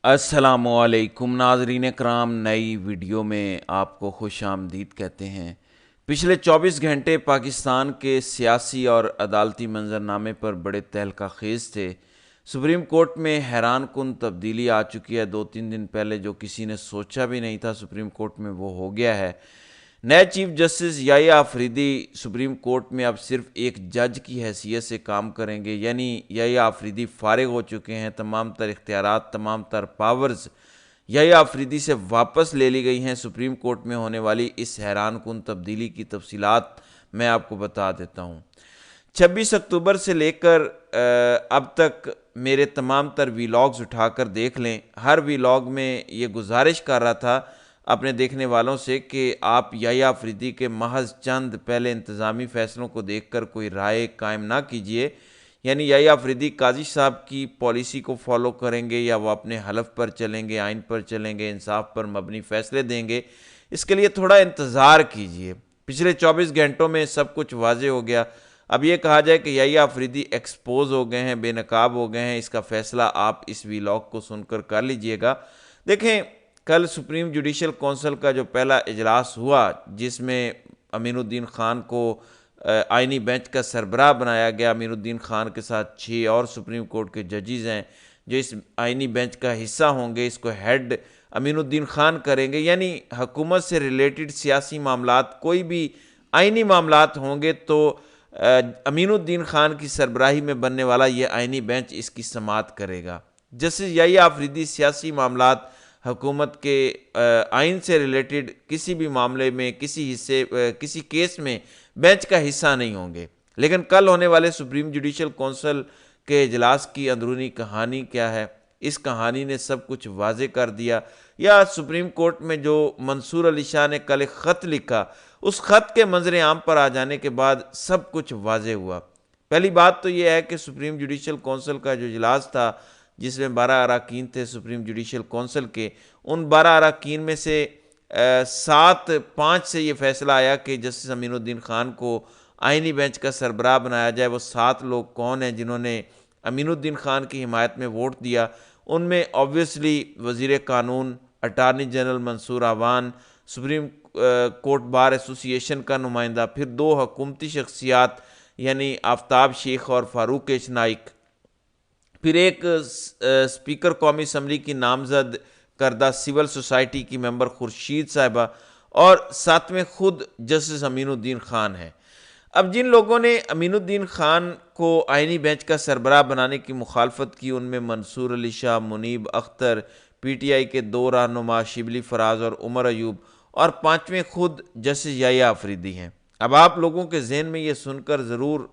السلام علیکم ناظرین کرام، نئی ویڈیو میں آپ کو خوش آمدید کہتے ہیں۔ پچھلے 24 گھنٹے پاکستان کے سیاسی اور عدالتی منظرنامے پر بڑے تہلکہ خیز تھے۔ سپریم کورٹ میں حیران کن تبدیلی آ چکی ہے۔ 2-3 دن پہلے جو کسی نے سوچا بھی نہیں تھا سپریم کورٹ میں، وہ ہو گیا ہے۔ نئے چیف جسٹس یحییٰ آفریدی سپریم کورٹ میں اب صرف ایک جج کی حیثیت سے کام کریں گے، یعنی یحییٰ آفریدی فارغ ہو چکے ہیں۔ تمام تر اختیارات، تمام تر پاورز یحییٰ آفریدی سے واپس لے لی گئی ہیں۔ سپریم کورٹ میں ہونے والی اس حیران کن تبدیلی کی تفصیلات میں آپ کو بتا دیتا ہوں۔ 26 اکتوبر سے لے کر اب تک میرے تمام تر ویلاگز اٹھا کر دیکھ لیں۔ ہر ویلاگ میں یہ گزارش کر رہا تھا اپنے دیکھنے والوں سے کہ آپ یحییٰ آفریدی کے محض چند پہلے انتظامی فیصلوں کو دیکھ کر کوئی رائے قائم نہ کیجیے، یعنی یحییٰ آفریدی قاضی صاحب کی پالیسی کو فالو کریں گے یا وہ اپنے حلف پر چلیں گے، آئین پر چلیں گے، انصاف پر مبنی فیصلے دیں گے، اس کے لیے تھوڑا انتظار کیجیے۔ پچھلے 24 گھنٹوں میں سب کچھ واضح ہو گیا۔ اب یہ کہا جائے کہ یحییٰ آفریدی ایکسپوز ہو گئے ہیں، بے نقاب ہو گئے ہیں، اس کا فیصلہ آپ اس ویلاگ کو سن کر لیجئے گا۔ دیکھیں، کل سپریم جوڈیشل کونسل کا جو پہلا اجلاس ہوا، جس میں امین الدین خان کو آئینی بینچ کا سربراہ بنایا گیا۔ امین الدین خان کے ساتھ 6 اور سپریم کورٹ کے ججز ہیں جو اس آئینی بینچ کا حصہ ہوں گے۔ اس کو ہیڈ امین الدین خان کریں گے، یعنی حکومت سے ریلیٹڈ سیاسی معاملات، کوئی بھی آئینی معاملات ہوں گے تو امین الدین خان کی سربراہی میں بننے والا یہ آئینی بینچ اس کی سماعت کرے گا۔ جسٹس یحییٰ آفریدی سیاسی معاملات، حکومت کے آئین سے ریلیٹڈ کسی بھی معاملے میں، کسی کیس میں بینچ کا حصہ نہیں ہوں گے۔ لیکن کل ہونے والے سپریم جوڈیشل کونسل کے اجلاس کی اندرونی کہانی کیا ہے؟ اس کہانی نے سب کچھ واضح کر دیا۔ یا سپریم کورٹ میں جو منصور علی شاہ نے کل ایک خط لکھا، اس خط کے منظر عام پر آ جانے کے بعد سب کچھ واضح ہوا۔ پہلی بات تو یہ ہے کہ سپریم جوڈیشل کونسل کا جو اجلاس تھا، جس میں 12 اراکین تھے سپریم جوڈیشل کونسل کے، ان 12 اراکین میں سے 5 سے یہ فیصلہ آیا کہ جسٹس امین الدین خان کو آئینی بینچ کا سربراہ بنایا جائے۔ وہ 7 لوگ کون ہیں جنہوں نے امین الدین خان کی حمایت میں ووٹ دیا؟ ان میں آبویسلی وزیر قانون، اٹارنی جنرل منصور آوان، سپریم کورٹ بار ایسوسی ایشن کا نمائندہ، پھر 2 حکومتی شخصیات یعنی آفتاب شیخ اور فاروق ایچ نائک، پھر ایک اسپیکر قومی اسمبلی کی نامزد کردہ سول سوسائٹی کی ممبر خورشید صاحبہ، اور 7ویں خود جسٹس امین الدین خان ہیں۔ اب جن لوگوں نے امین الدین خان کو آئینی بینچ کا سربراہ بنانے کی مخالفت کی، ان میں منصور علی شاہ، منیب اختر، پی ٹی آئی کے 2 رہنما شبلی فراز اور عمر ایوب، اور 5ویں خود جسٹس یحییٰ آفریدی ہیں۔ اب آپ لوگوں کے ذہن میں یہ سن کر ضرور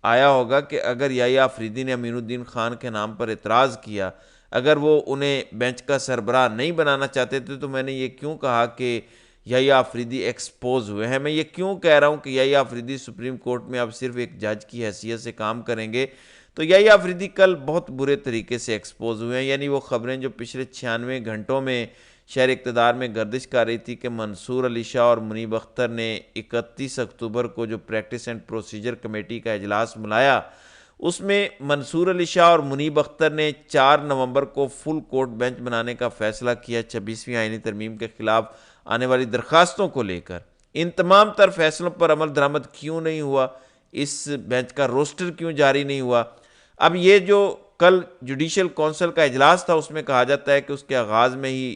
آیا ہوگا کہ اگر یحییٰ آفریدی نے امین الدین خان کے نام پر اعتراض کیا، اگر وہ انہیں بینچ کا سربراہ نہیں بنانا چاہتے تھے، تو میں نے یہ کیوں کہا کہ یحییٰ آفریدی ایکسپوز ہوئے ہیں؟ میں یہ کیوں کہہ رہا ہوں کہ یحییٰ آفریدی سپریم کورٹ میں اب صرف ایک جج کی حیثیت سے کام کریں گے؟ تو یحییٰ آفریدی کل بہت برے طریقے سے ایکسپوز ہوئے ہیں۔ یعنی وہ خبریں جو پچھلے 96 گھنٹوں میں شہر اقتدار میں گردش کر رہی تھی کہ منصور علی شاہ اور منیب اختر نے 31 اکتوبر کو جو پریکٹس اینڈ پروسیجر کمیٹی کا اجلاس بلایا، اس میں منصور علی شاہ اور منیب اختر نے 4 نومبر کو فل کورٹ بینچ بنانے کا فیصلہ کیا 26ویں آئینی ترمیم کے خلاف آنے والی درخواستوں کو لے کر۔ ان تمام تر فیصلوں پر عمل درآمد کیوں نہیں ہوا؟ اس بینچ کا روسٹر کیوں جاری نہیں ہوا؟ اب یہ جو کل جوڈیشل کونسل کا اجلاس تھا، اس میں کہا جاتا ہے کہ اس کے آغاز میں ہی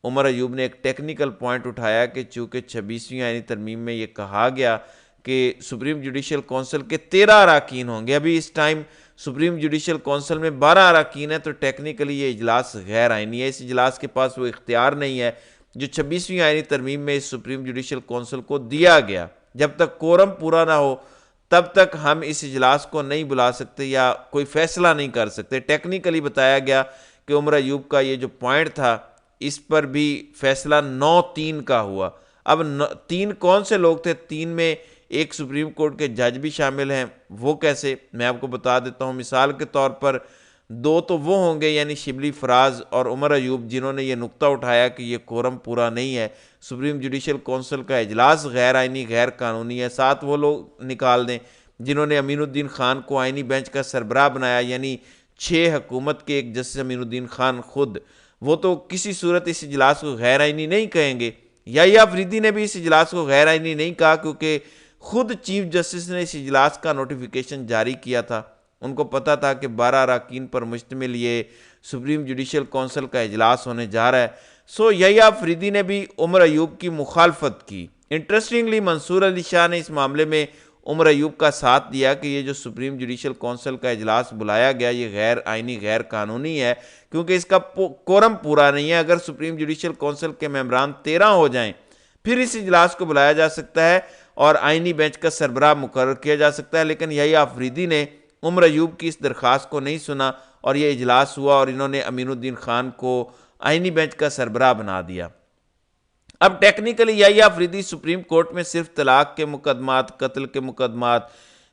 عمر ایوب نے ایک ٹیکنیکل پوائنٹ اٹھایا کہ چونکہ 26ویں آئینی ترمیم میں یہ کہا گیا کہ سپریم جوڈیشل کونسل کے 13 اراکین ہوں گے، ابھی اس ٹائم سپریم جوڈیشل کونسل میں 12 اراکین ہیں، تو ٹیکنیکلی یہ اجلاس غیر آئینی ہے۔ اس اجلاس کے پاس وہ اختیار نہیں ہے جو 26ویں آئینی ترمیم میں اس سپریم جوڈیشل کونسل کو دیا گیا۔ جب تک کورم پورا نہ ہو تب تک ہم اس اجلاس کو نہیں بلا سکتے یا کوئی فیصلہ نہیں کر سکتے۔ ٹیکنیکلی بتایا گیا کہ عمر ایوب کا یہ جو پوائنٹ تھا، اس پر بھی فیصلہ 9-3 کا ہوا۔ اب 3 کون سے لوگ تھے؟ 3 میں ایک سپریم کورٹ کے جج بھی شامل ہیں۔ وہ کیسے؟ میں آپ کو بتا دیتا ہوں۔ مثال کے طور پر 2 تو وہ ہوں گے، یعنی شبلی فراز اور عمر ایوب، جنہوں نے یہ نقطہ اٹھایا کہ یہ کورم پورا نہیں ہے، سپریم جوڈیشل کونسل کا اجلاس غیر آئینی، غیر قانونی ہے۔ 7 وہ لوگ نکال دیں جنہوں نے امین الدین خان کو آئینی بینچ کا سربراہ بنایا، یعنی 6 حکومت کے، ایک جسٹس امین الدین خان خود، وہ تو کسی صورت اس اجلاس کو غیر آئینی نہیں کہیں گے۔ یحییٰ آفریدی نے بھی اس اجلاس کو غیر آئینی نہیں کہا، کیونکہ خود چیف جسٹس نے اس اجلاس کا نوٹیفیکیشن جاری کیا تھا۔ ان کو پتا تھا کہ 12 اراکین پر مشتمل یہ سپریم جوڈیشل کونسل کا اجلاس ہونے جا رہا ہے۔ سو یحییٰ آفریدی نے بھی عمر ایوب کی مخالفت کی۔ انٹرسٹنگلی منصور علی شاہ نے اس معاملے میں عمر ایوب کا ساتھ دیا کہ یہ جو سپریم جوڈیشل کونسل کا اجلاس بلایا گیا یہ غیر آئینی غیر قانونی ہے، کیونکہ اس کا کورم پورا نہیں ہے۔ اگر سپریم جوڈیشل کونسل کے ممبران 13 ہو جائیں پھر اس اجلاس کو بلایا جا سکتا ہے اور آئینی بینچ کا سربراہ مقرر کیا جا سکتا ہے، لیکن یحییٰ آفریدی نے عمر ایوب کی اس درخواست کو نہیں سنا اور یہ اجلاس ہوا اور انہوں نے امین الدین خان کو آئینی بینچ کا سربراہ بنا دیا۔ اب ٹیکنیکلی یحییٰ آفریدی سپریم کورٹ میں صرف طلاق کے مقدمات، قتل کے مقدمات،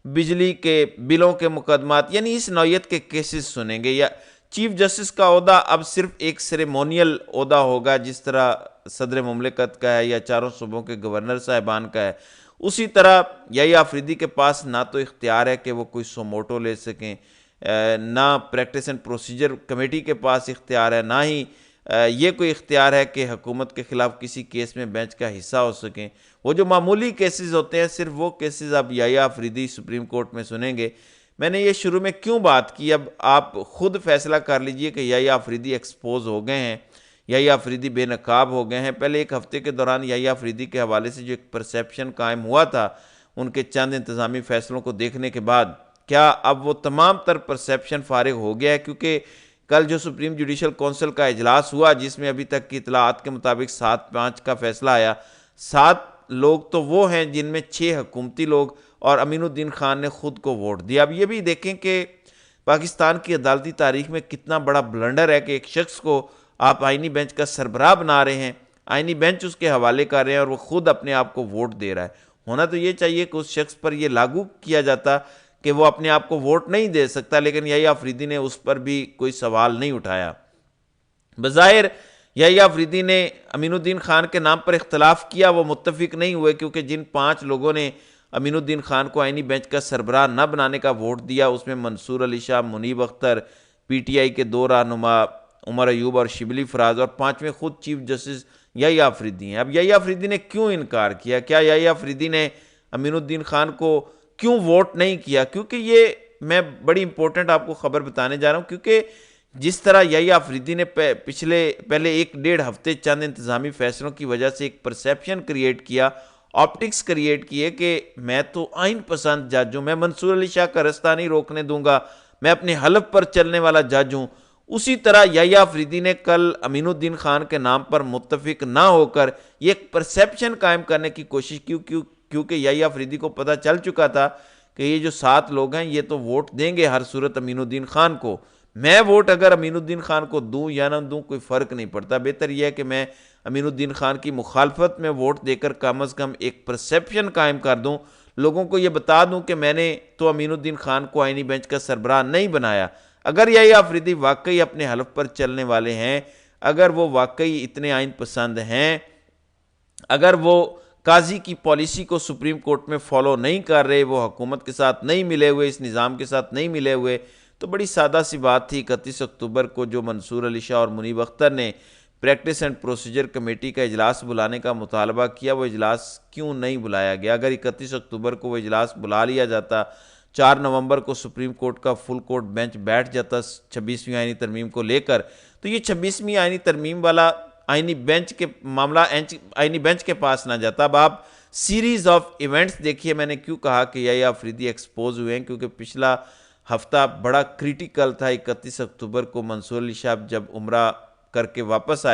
بجلی کے بلوں کے مقدمات یعنی اس نوعیت کے کیسز سنیں گے۔ یا چیف جسٹس کا عہدہ اب صرف ایک سیریمونیل عہدہ ہوگا، جس طرح صدر مملکت کا ہے یا چاروں صوبوں کے گورنر صاحبان کا ہے، اسی طرح یحییٰ آفریدی کے پاس نہ تو اختیار ہے کہ وہ کوئی سوموٹو لے سکیں، نہ پریکٹس اینڈ پروسیجر کمیٹی کے پاس اختیار ہے، نہ ہی یہ کوئی اختیار ہے کہ حکومت کے خلاف کسی کیس میں بینچ کا حصہ ہو سکیں۔ وہ جو معمولی کیسز ہوتے ہیں صرف وہ کیسز اب یحییٰ آفریدی سپریم کورٹ میں سنیں گے۔ میں نے یہ شروع میں کیوں بات کی، اب آپ خود فیصلہ کر لیجئے کہ یحییٰ آفریدی ایکسپوز ہو گئے ہیں، یحییٰ آفریدی بے نقاب ہو گئے ہیں۔ پہلے ایک ہفتے کے دوران یحییٰ آفریدی کے حوالے سے جو ایک پرسیپشن قائم ہوا تھا ان کے چند انتظامی فیصلوں کو دیکھنے کے بعد، کیا اب وہ تمام تر پرسیپشن فارغ ہو گیا ہے؟ کیونکہ کل جو سپریم جوڈیشل کونسل کا اجلاس ہوا جس میں ابھی تک کی اطلاعات کے مطابق 7-5 کا فیصلہ آیا، 7 لوگ تو وہ ہیں جن میں 6 حکومتی لوگ اور امین الدین خان نے خود کو ووٹ دیا۔ اب یہ بھی دیکھیں کہ پاکستان کی عدالتی تاریخ میں کتنا بڑا بلنڈر ہے کہ ایک شخص کو آپ آئینی بینچ کا سربراہ بنا رہے ہیں، آئینی بینچ اس کے حوالے کر رہے ہیں اور وہ خود اپنے آپ کو ووٹ دے رہا ہے۔ ہونا تو یہ چاہیے کہ اس شخص پر یہ لاگو کیا جاتا کہ وہ اپنے آپ کو ووٹ نہیں دے سکتا، لیکن یحییٰ آفریدی نے اس پر بھی کوئی سوال نہیں اٹھایا۔ بظاہر یحییٰ آفریدی نے امین الدین خان کے نام پر اختلاف کیا، وہ متفق نہیں ہوئے، کیونکہ جن 5 لوگوں نے امین الدین خان کو آئینی بینچ کا سربراہ نہ بنانے کا ووٹ دیا اس میں منصور علی شاہ، منیب اختر، پی ٹی آئی کے 2 رہنما عمر ایوب اور شبلی فراز، اور 5ویں خود چیف جسٹس یحییٰ آفریدی ہیں۔ اب یحییٰ آفریدی نے کیوں انکار کیا؟ کیا یحییٰ آفریدی نے امین الدین خان کو کیوں ووٹ نہیں کیا؟ کیونکہ یہ میں بڑی امپورٹنٹ آپ کو خبر بتانے جا رہا ہوں، کیونکہ جس طرح یحییٰ آفریدی نے پہلے 1-1.5 ہفتے چند انتظامی فیصلوں کی وجہ سے ایک پرسیپشن کریٹ کیا، آپٹکس کریٹ کیے کہ میں تو آئین پسند جج ہوں، میں منصور علی شاہ کا رستہ نہیں روکنے دوں گا، میں اپنے حلف پر چلنے والا جج ہوں، اسی طرح یحییٰ آفریدی نے کل امین الدین خان کے نام پر متفق نہ ہو کر یہ ایک پرسیپشن قائم کرنے کی کوشش کی، کیونکہ یحییٰ آفریدی کو پتہ چل چکا تھا کہ یہ جو 7 لوگ ہیں یہ تو ووٹ دیں گے ہر صورت امین الدین خان کو، میں ووٹ اگر امین الدین خان کو دوں یا نہ دوں کوئی فرق نہیں پڑتا، بہتر یہ ہے کہ میں امین الدین خان کی مخالفت میں ووٹ دے کر کم از کم ایک پرسیپشن قائم کر دوں، لوگوں کو یہ بتا دوں کہ میں نے تو امین الدین خان کو آئینی بینچ کا سربراہ نہیں بنایا۔ اگر یحییٰ آفریدی واقعی اپنے حلف پر چلنے والے ہیں، اگر وہ واقعی اتنے آئین پسند ہیں، اگر وہ قاضی کی پالیسی کو سپریم کورٹ میں فالو نہیں کر رہے، وہ حکومت کے ساتھ نہیں ملے ہوئے، اس نظام کے ساتھ نہیں ملے ہوئے، تو بڑی سادہ سی بات تھی 31 اکتوبر کو جو منصور علی شاہ اور منیب اختر نے پریکٹس اینڈ پروسیجر کمیٹی کا اجلاس بلانے کا مطالبہ کیا، وہ اجلاس کیوں نہیں بلایا گیا؟ اگر 31 اکتوبر کو وہ اجلاس بلا لیا جاتا، 4 نومبر کو سپریم کورٹ کا فل کورٹ بینچ بیٹھ جاتا 26ویں آئینی ترمیم کو لے کر، تو یہ 26ویں آئینی ترمیم والا آئینی بینچ کے معاملہ آئینی بینچ کے پاس نہ جاتا۔ اب آپ سیریز آف ایونٹس دیکھیے، میں نے کیوں کہا کہ یحییٰ آفریدی ایکسپوز ہوئے ہیں، کیونکہ پچھلا ہفتہ بڑا کریٹیکل تھا۔ 31 اکتوبر کو منصور علی شاہ جب عمرہ کر کے واپس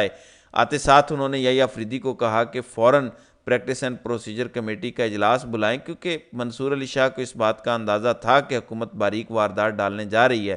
آتے ساتھ انہوں نے یحییٰ آفریدی کو کہا کہ فوراً پریکٹس اینڈ پروسیجر کمیٹی کا اجلاس بلائیں، کیونکہ منصور علی شاہ کو اس بات کا اندازہ تھا کہ حکومت باریک واردات ڈالنے جا رہی ہے،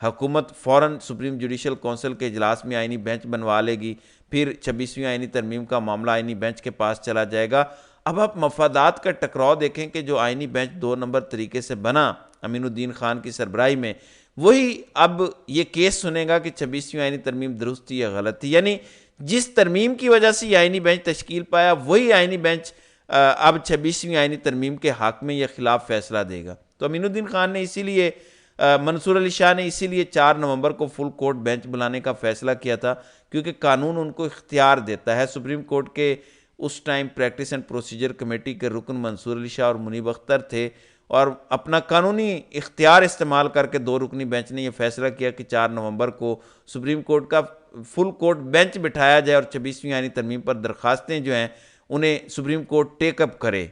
حکومت فوراً سپریم جوڈیشل کونسل کے اجلاس میں آئینی بینچ بنوا لے گی، پھر 26ویں آئینی ترمیم کا معاملہ آئینی بینچ کے پاس چلا جائے گا۔ اب آپ مفادات کا ٹکراؤ دیکھیں کہ جو آئینی بینچ 2 نمبر طریقے سے بنا امین الدین خان کی سربراہی میں، وہی اب یہ کیس سنے گا کہ 26ویں آئینی ترمیم درست تھی یا غلط تھی، یعنی جس ترمیم کی وجہ سے یہ آئینی بینچ تشکیل پایا وہی آئینی بینچ اب 26ویں آئینی ترمیم کے حق میں یا خلاف فیصلہ دے گا۔ تو امین الدین خان نے اسی لیے منصور علی شاہ نے اسی لیے 4 نومبر کو فل کورٹ بینچ بلانے کا فیصلہ کیا تھا، کیونکہ قانون ان کو اختیار دیتا ہے۔ سپریم کورٹ کے اس time practice and procedure committee کے رکن منصور علی شاہ اور منیب اختر تھے، اور اپنا قانونی اختیار استعمال کر کے 2 رکنی بینچ نے یہ فیصلہ کیا کہ 4 نومبر کو سپریم کورٹ کا فل کورٹ بینچ بٹھایا جائے اور 26ویں آئینی ترمیم پر درخواستیں جو ہیں انہیں سپریم کورٹ ٹیک اپ کرے۔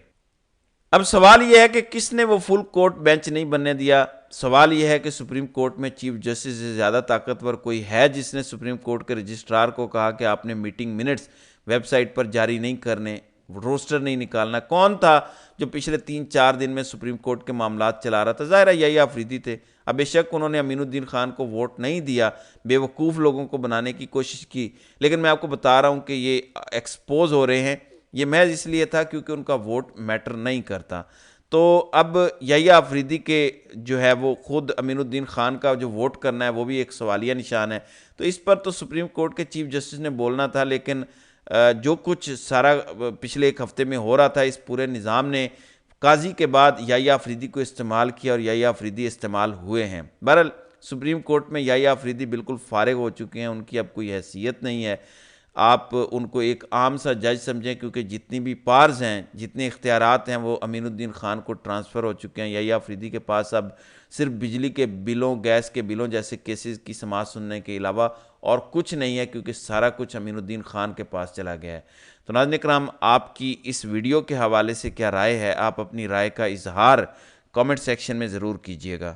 اب سوال یہ ہے کہ کس نے وہ فل کورٹ بینچ نہیں بننے دیا؟ سوال یہ ہے کہ سپریم کورٹ میں چیف جسٹس سے زیادہ طاقتور کوئی ہے جس نے سپریم کورٹ کے رجسٹرار کو کہا کہ آپ نے میٹنگ منٹس ویب سائٹ پر جاری نہیں کرنے، روسٹر نہیں نکالنا؟ کون تھا جو پچھلے 3-4 دن میں سپریم کورٹ کے معاملات چلا رہا تھا؟ ظاہر ہے یحییٰ آفریدی تھے۔ اب بے شک انہوں نے امین الدین خان کو ووٹ نہیں دیا، بے وقوف لوگوں کو بنانے کی کوشش کی، لیکن میں آپ کو بتا رہا ہوں کہ یہ ایکسپوز ہو رہے ہیں، یہ محض اس لیے تھا کیونکہ ان کا ووٹ میٹر نہیں کرتا۔ تو اب یحییٰ آفریدی کے جو ہے وہ خود امین الدین خان کا جو ووٹ کرنا ہے وہ بھی ایک سوالیہ نشان ہے۔ تو اس پر تو سپریم کورٹ کے چیف جسٹس نے بولنا تھا، لیکن جو کچھ سارا پچھلے 1 ہفتے میں ہو رہا تھا، اس پورے نظام نے قاضی کے بعد یحییٰ آفریدی کو استعمال کیا اور یحییٰ آفریدی استعمال ہوئے ہیں۔ بہرحال سپریم کورٹ میں یحییٰ آفریدی بالکل فارغ ہو چکے ہیں، ان کی اب کوئی حیثیت نہیں ہے۔ آپ ان کو ایک عام سا جج سمجھیں، کیونکہ جتنی بھی پارز ہیں، جتنے اختیارات ہیں، وہ امین الدین خان کو ٹرانسفر ہو چکے ہیں۔ یحییٰ آفریدی کے پاس اب صرف بجلی کے بلوں، گیس کے بلوں جیسے کیسز کی سماعت سننے کے علاوہ اور کچھ نہیں ہے، کیونکہ سارا کچھ امین الدین خان کے پاس چلا گیا ہے۔ تو ناظرین کرام، آپ کی اس ویڈیو کے حوالے سے کیا رائے ہے؟ آپ اپنی رائے کا اظہار کامنٹ سیکشن میں ضرور کیجیے گا۔